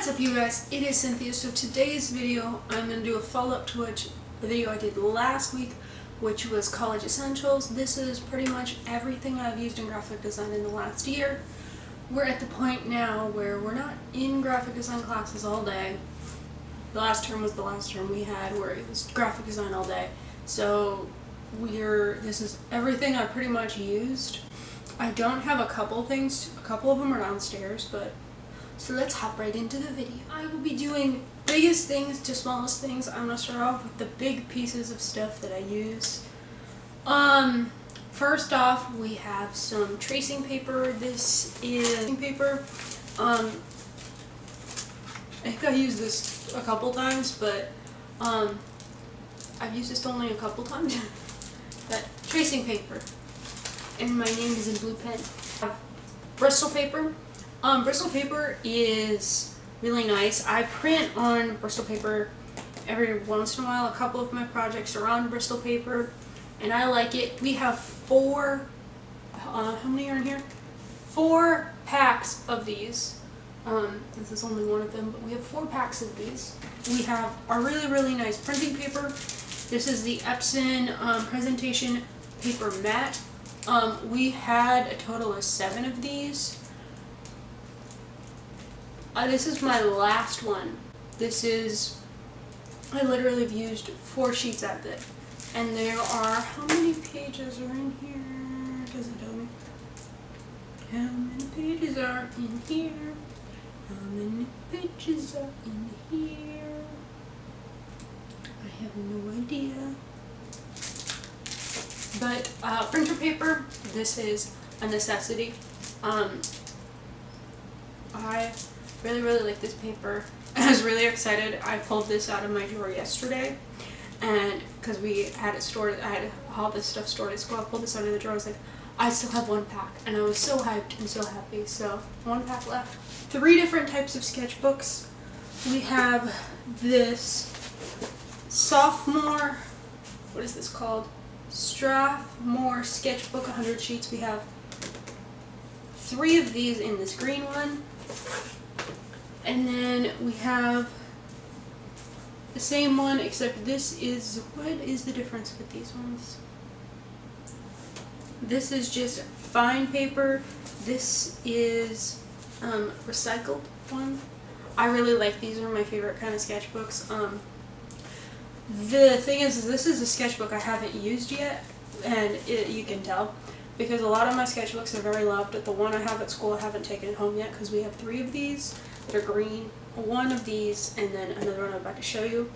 What's up, you guys? It is Cynthia. So today's video, I'm going to do a follow-up to a video I did last week, which was College Essentials. This is pretty much everything I've used in graphic design in the last year. We're at the point now where we're not in graphic design classes all day. The last term was the last term we had where it was graphic design all day. So this is everything I pretty much used. I don't have a couple of them are downstairs, so let's hop right into the video. I will be doing biggest things to smallest things. I'm going to start off with the big pieces of stuff that I use. First off, we have some tracing paper. This is tracing paper. I think I used this a couple times, but I've used this only a couple times. But tracing paper, and my name is in blue pen. I have Bristol paper. Bristol paper is really nice. I print on Bristol paper every once in a while. A couple of my projects are on Bristol paper, and I like it. We have how many are in here? 4 packs of these. This is only one of them, but we have 4 packs of these. We have our really nice printing paper. This is the Epson presentation paper matte. We had a total of 7 of these. This is my last one. I literally have used 4 sheets of it. And there are, how many pages are in here? Does it tell me? How many pages are in here? How many pages are in here? I have no idea. But printer paper, this is a necessity. I really like this paper. I was really excited. I pulled this out of my drawer yesterday, and because we had it stored, I had all this stuff stored at school. I pulled this out of the drawer. I was like, I still have 1 pack, and I was so hyped and so happy. So 1 pack left. 3 different types of sketchbooks. We have this sophomore, what is this called? Strathmore sketchbook, 100 sheets. We have 3 of these in this green one. And then we have the same one, except this is, what is the difference with these ones? This is just fine paper. This is recycled one. I really like these. Are my favorite kind of sketchbooks. The thing is, this is a sketchbook I haven't used yet, and you can tell, because a lot of my sketchbooks are very loved, but the one I have at school I haven't taken it home yet, because we have 3 of these that are green, 1 of these, and then another one I'm about to show you.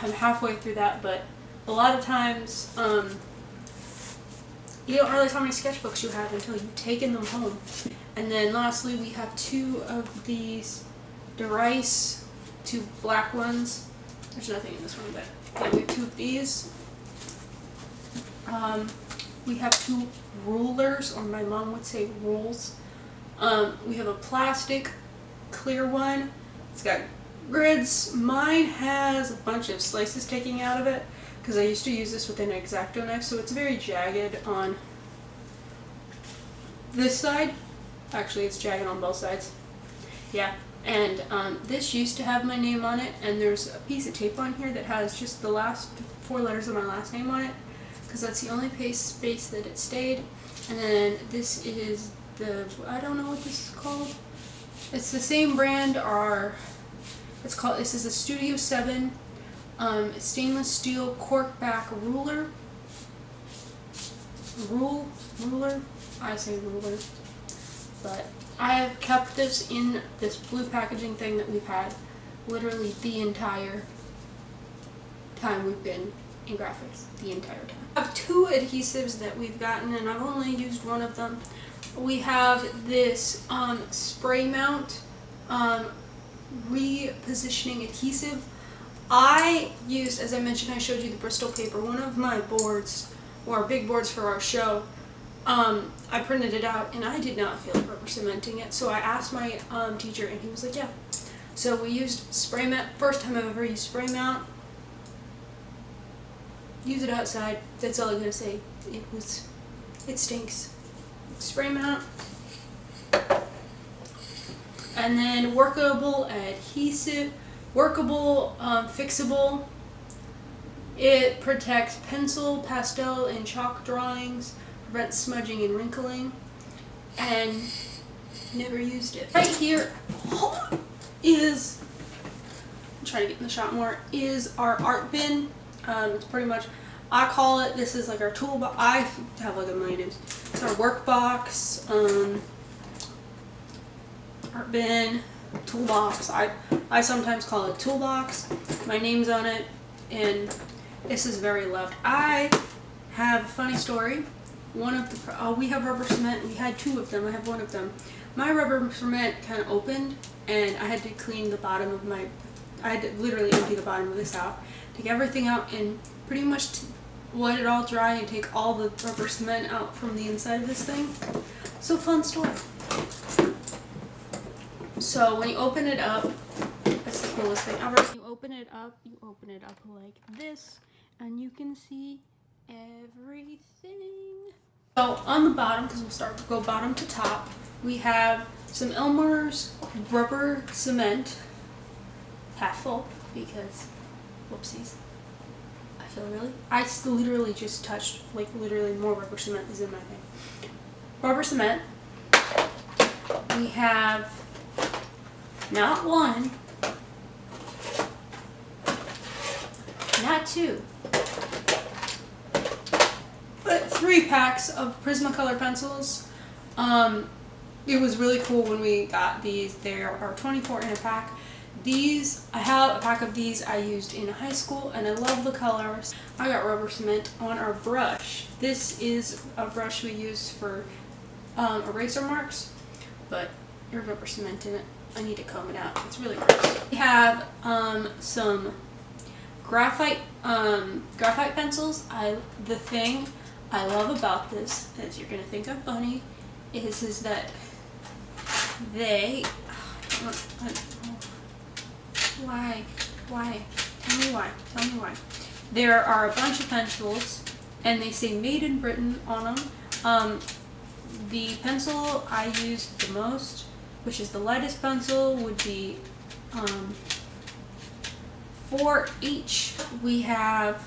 I'm halfway through that, but a lot of times you don't realize how many sketchbooks you have until you've taken them home. And then lastly, we have 2 of these DeRice, 2 black ones. There's nothing in this one, but yeah, we have 2 of these. We have 2 rulers, or my mom would say rules. We have a plastic clear one. It's got grids. Mine has a bunch of slices taking out of it, because I used to use this with an X-Acto knife, so it's very jagged on this side. Actually, it's jagged on both sides. Yeah. And this used to have my name on it, and there's a piece of tape on here that has just the last 4 letters of my last name on it, because that's the only space that it stayed. And then this is I don't know what this is called. It's the same brand, this is a Studio 7 stainless steel corkback ruler. Ruler? I say ruler. But I have kept this in this blue packaging thing that we've had literally the entire time we've been in graphics. The entire time. I have 2 adhesives that we've gotten, and I've only used 1 of them. We have this spray mount repositioning adhesive. I used, as I mentioned, I showed you the Bristol paper. One of my boards, or our big boards for our show, I printed it out, and I did not feel like rubber cementing it, so I asked my teacher, and he was like, yeah. So we used spray mount. First time I've ever used spray mount. Use it outside. That's all I'm gonna say. It stinks. Spray mount. And then workable adhesive, workable fixable. It protects pencil, pastel, and chalk drawings, prevents smudging and wrinkling, and never used it. Right here is, I'm trying to get in the shot more, is our art bin. It's pretty much, I call it, this is like our toolbox. I have like a million names. It's our work box, art bin, toolbox. I sometimes call it toolbox. My name's on it, and this is very loved. I have a funny story. One of the, we have rubber cement. We had 2 of them. I have 1 of them. My rubber cement kind of opened, and I had to clean the bottom of my, I had to literally empty the bottom of this out, take everything out, and pretty much let it all dry and take all the rubber cement out from the inside of this thing. So fun story. So when you open it up, that's the coolest thing ever. You open it up like this, and you can see everything. So on the bottom, because we'll go bottom to top, we have some Elmer's rubber cement, half full, because whoopsies. I literally just touched, like literally more rubber cement is in my thing. Rubber cement. We have not 1, not 2, but 3 packs of Prismacolor pencils. It was really cool when we got these. There are 24 in a pack. These, I have a pack of these I used in high school, and I love the colors. I got rubber cement on our brush. This is a brush we use for eraser marks, but there's rubber cement in it. I need to comb it out. It's really gross. We have some graphite pencils. The thing I love about this, as you're gonna think I'm funny, is that they. Why? Tell me why. There are a bunch of pencils, and they say "Made in Britain" on them. The pencil I used the most, which is the lightest pencil, would be 4 each. We have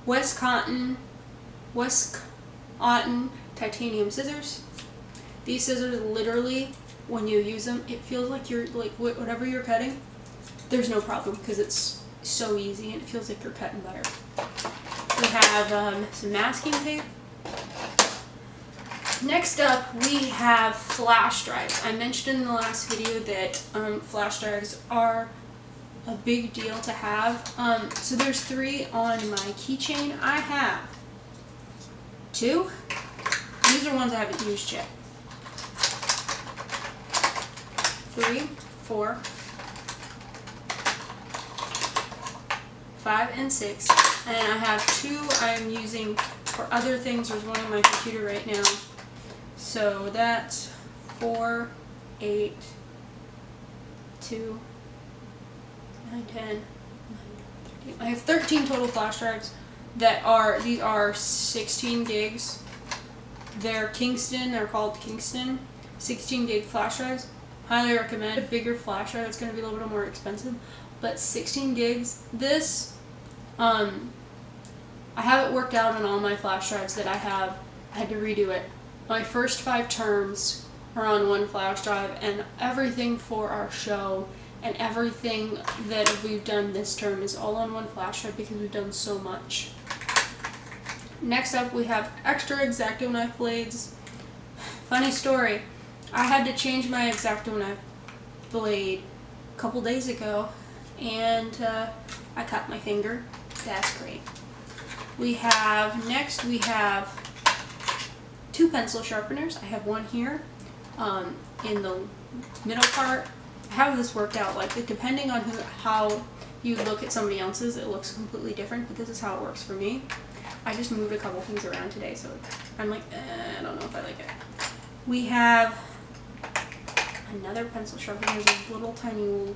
West Cotton titanium scissors. These scissors, literally, when you use them, it feels like you're, like, whatever you're cutting, there's no problem, because it's so easy and it feels like you're cutting butter. We have some masking tape. Next up, we have flash drives. I mentioned in the last video that flash drives are a big deal to have. So there's 3 on my keychain. I have 2. These are ones I haven't used yet. 3, 4, 5, and 6. And I have 2 I'm using for other things. There's one on my computer right now. So that's 4, 8, 2, 9, 10, 11, 13. I have 13 total flash drives these are 16 gigs. They're called Kingston 16 gig flash drives. Highly recommend. A bigger flash drive, it's going to be a little bit more expensive, but 16 gigs. This, I have it worked out on all my flash drives that I have. I had to redo it. My first 5 terms are on 1 flash drive, and everything for our show and everything that we've done this term is all on 1 flash drive because we've done so much. Next up, we have extra X-Acto knife blades. Funny story, I had to change my X-Acto knife blade a couple days ago, and I cut my finger. That's great. Next we have 2 pencil sharpeners. I have one here in the middle part. I have this worked out, like, depending on how you look at somebody else's, it looks completely different, but this is how it works for me. I just moved a couple things around today, so I'm like, I don't know if I like it. We have another pencil sharpener. There's a little tiny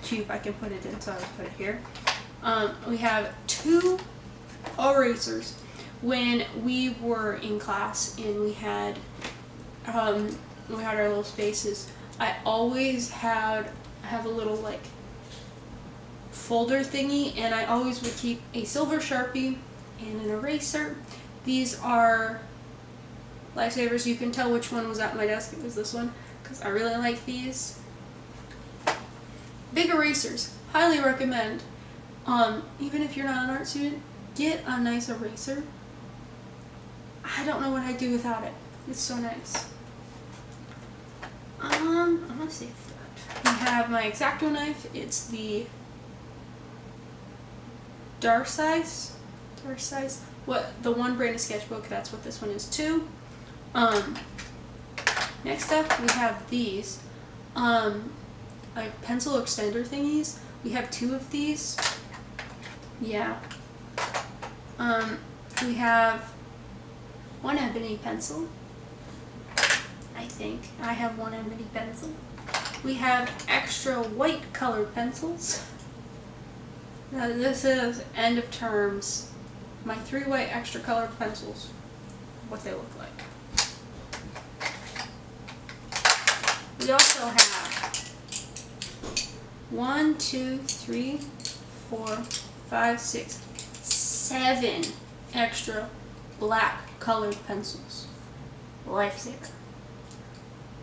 cube I can put it in, so I'll put it here. We have 2 erasers. When we were in class and we had our little spaces, I always have a little like folder thingy, and I always would keep a silver Sharpie and an eraser. These are Lifesavers. You can tell which one was at my desk. It was this one because I really like these. Big erasers, highly recommend. Even if you're not an art student, get a nice eraser. I don't know what I'd do without it. It's so nice. I'm gonna save that. I have my X-Acto knife. It's the Darsize. What the one brand of sketchbook, that's what this one is too. Next up we have these like pencil extender thingies. We have 2 of these. Yeah. We have one ebony pencil. I think I have one ebony pencil. We have extra white colored pencils. Now this is end of terms. My 3 white extra colored pencils. What they look like. We also have 1, 2, 3, 4, 5, 6, 7 extra black colored pencils. Lifesaver.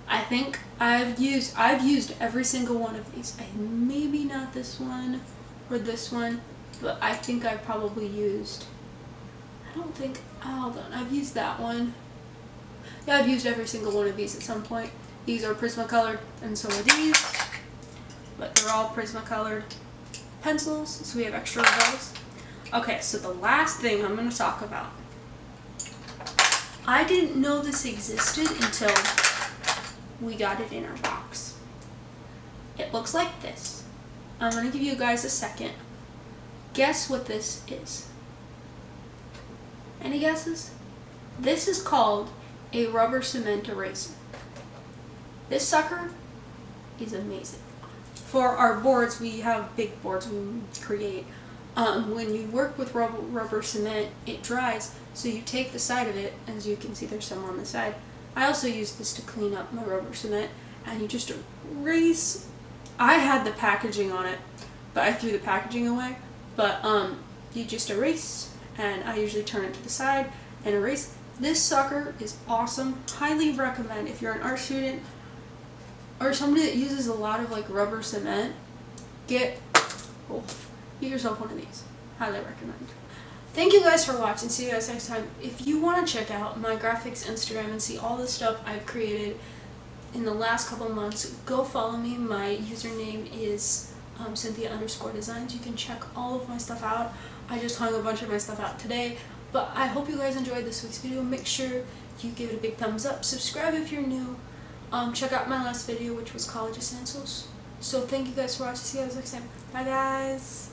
I think I've used every single one of these. Maybe not this one or this one, but I think I probably used, hold on, I've used that one. Yeah, I've used every single one of these at some point. These are Prismacolored, and so are these, but they're all Prismacolored pencils, so we have extra of those. Okay, so the last thing I'm going to talk about. I didn't know this existed until we got it in our box. It looks like this. I'm going to give you guys a second. Guess what this is. Any guesses? This is called a rubber cement eraser. This sucker is amazing. For our boards, we have big boards we create. When you work with rubber cement, it dries, so you take the side of it, as you can see there's some on the side. I also use this to clean up my rubber cement, and you just erase. I had the packaging on it, but I threw the packaging away. But you just erase, and I usually turn it to the side and erase. This sucker is awesome. Highly recommend if you're an art student or somebody that uses a lot of like rubber cement. Get yourself one of these. Highly recommend. Thank you guys for watching. See you guys next time. If you want to check out my graphics Instagram and see all the stuff I've created in the last couple months, go follow me. My username is Cynthia_designs. You can check all of my stuff out. I just hung a bunch of my stuff out today. But I hope you guys enjoyed this week's video. Make sure you give it a big thumbs up. Subscribe if you're new. Check out my last video, which was college essentials. So thank you guys for watching. See you guys next time. Bye guys.